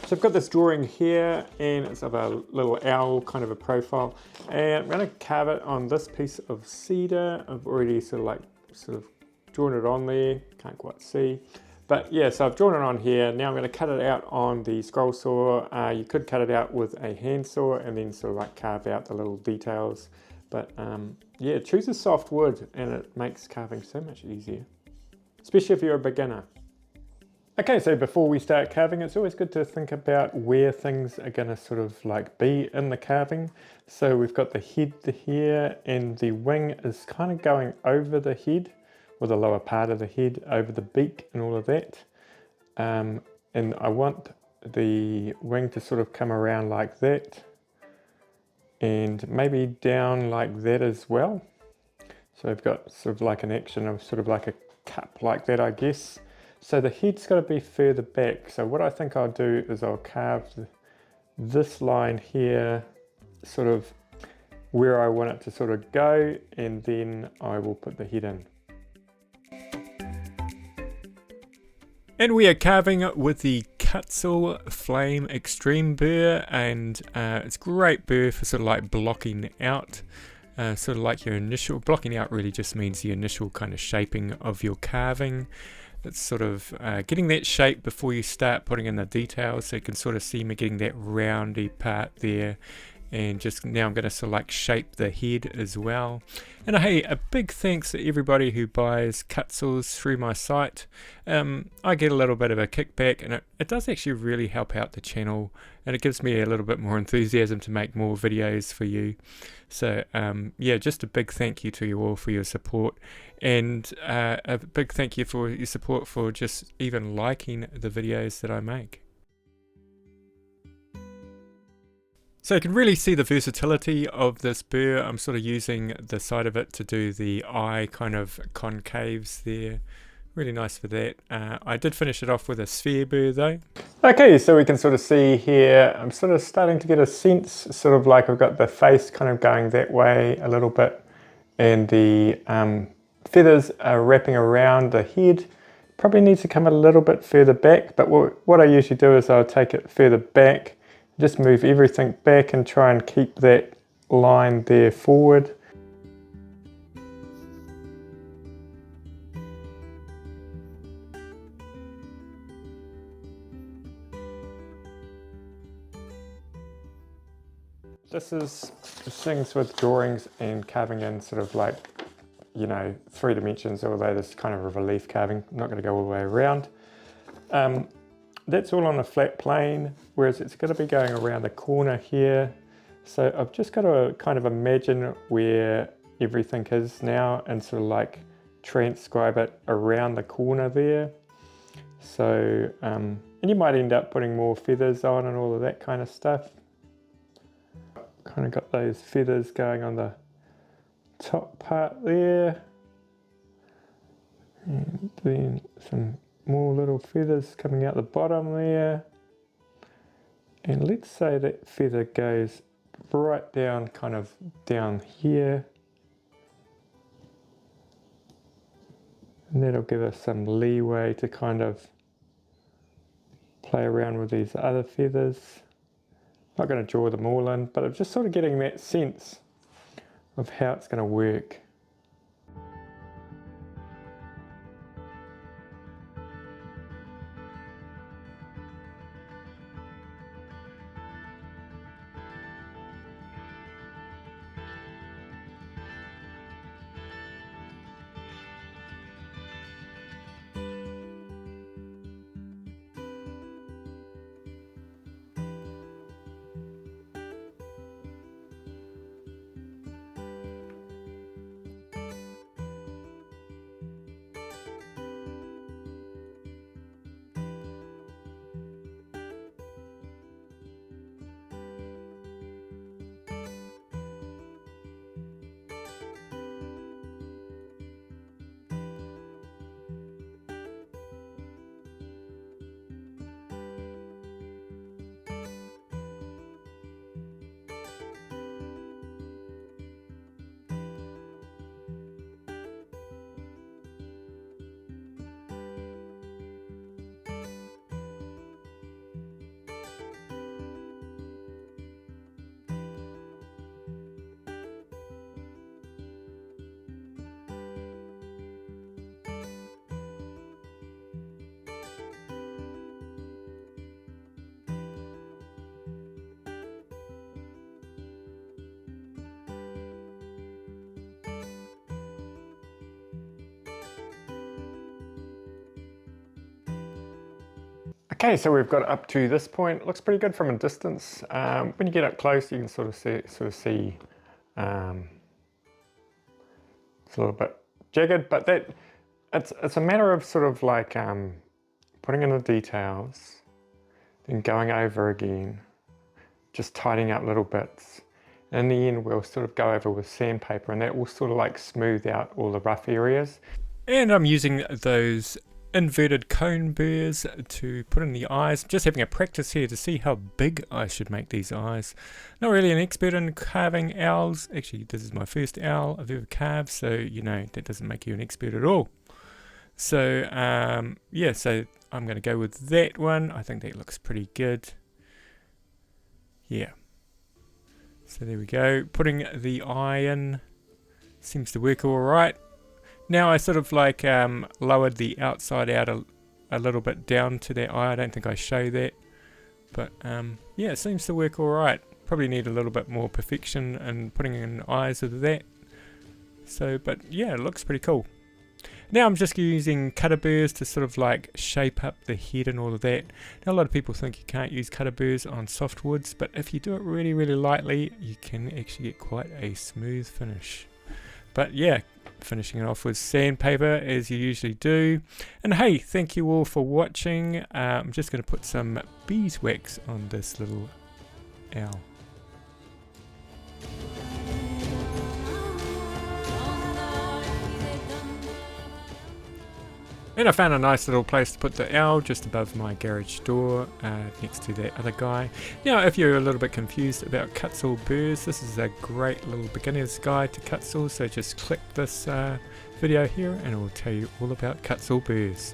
So I've got this drawing here, and it's of a little owl, kind of a profile, and I'm going to carve it on this piece of cedar. I've already sort of drawn it on there, can't quite see. But yeah, so I've drawn it on here. Now I'm going to cut it out on the scroll saw. You could cut it out with a handsaw and then sort of like carve out the little details. But yeah, choose a soft wood and it makes carving so much easier, especially if you're a beginner. Okay, so before we start carving, it's always good to think about where things are going to sort of like be in the carving. So we've got the head here, and the wing is kind of going over the head, or the lower part of the head, over the beak and all of that. And I want the wing to sort of come around like that, and maybe down like that as well. So I've got sort of like an action of sort of like a cup like that, I guess. So the head's got to be further back. So what I think I'll do is I'll carve this line here, sort of where I want it to sort of go, and then I will put the head in. And we are carving with the Kutzall Flame Extreme Burr, and it's great burr for sort of like blocking out. Sort of like your initial, blocking out really just means the initial kind of shaping of your carving. It's sort of getting that shape before you start putting in the details, so you can sort of see me getting that roundy part there. And just now I'm going to sort of like shape the head as well. And hey, a big thanks to everybody who buys Kutzalls through my site. I get a little bit of a kickback, and it does actually really help out the channel, and it gives me a little bit more enthusiasm to make more videos for you. So yeah, just a big thank you to you all for your support, and a big thank you for your support for just even liking the videos that I make. So you can really see the versatility of this burr. I'm sort of using the side of it to do the eye kind of concaves there. Really nice for that. I did finish it off with a sphere burr though. Okay, so we can sort of see here, I'm sort of starting to get a sense, sort of like I've got the face kind of going that way a little bit, and the feathers are wrapping around the head. Probably needs to come a little bit further back, but what I usually do is I'll take it further back, just move everything back and try and keep that line there forward. This is things with drawings and carving in sort of like, you know, 3 dimensions, although this is kind of a relief carving. I'm not going to go all the way around. That's all on a flat plane, whereas it's going to be going around the corner here. So I've just got to kind of imagine where everything is now and sort of like transcribe it around the corner there. So, and you might end up putting more feathers on and all of that kind of stuff. Kind of got those feathers going on the top part there. And then some more little feathers coming out the bottom there, and let's say that feather goes right down, kind of down here, and that'll give us some leeway to kind of play around with these other feathers. Not going to draw them all in, but I'm just sort of getting that sense of how it's going to work. Okay, so we've got up to this point. Looks pretty good from a distance. When you get up close, you can sort of see it's a little bit jagged, but it's a matter of sort of like putting in the details, then going over again, just tidying up little bits. In the end, we'll sort of go over with sandpaper, and that will sort of like smooth out all the rough areas. And I'm using those inverted cone burrs to put in the eyes. Just having a practice here to see how big I should make these eyes. Not really an expert in carving owls. Actually, this is my first owl I've ever carved, so you know that doesn't make you an expert at all. So yeah, so I'm going to go with that one. I think that looks pretty good. Yeah. So there we go. Putting the eye in seems to work all right. Now I sort of like lowered the outside out a little bit down to that eye. I don't think I show that, but yeah, it seems to work all right. Probably need a little bit more perfection and putting in eyes of that. So, but yeah, it looks pretty cool. Now I'm just using cutter burrs to sort of like shape up the head and all of that. Now a lot of people think you can't use cutter burrs on soft woods, but if you do it really, really lightly, you can actually get quite a smooth finish. But yeah, finishing it off with sandpaper as you usually do. And hey, thank you all for watching. I'm just going to put some beeswax on this little owl. And I found a nice little place to put the owl just above my garage door, next to that other guy. Now, if you're a little bit confused about cut-saw burrs, this is a great little beginner's guide to cut-saw, so just click this video here and it will tell you all about cut-saw burrs.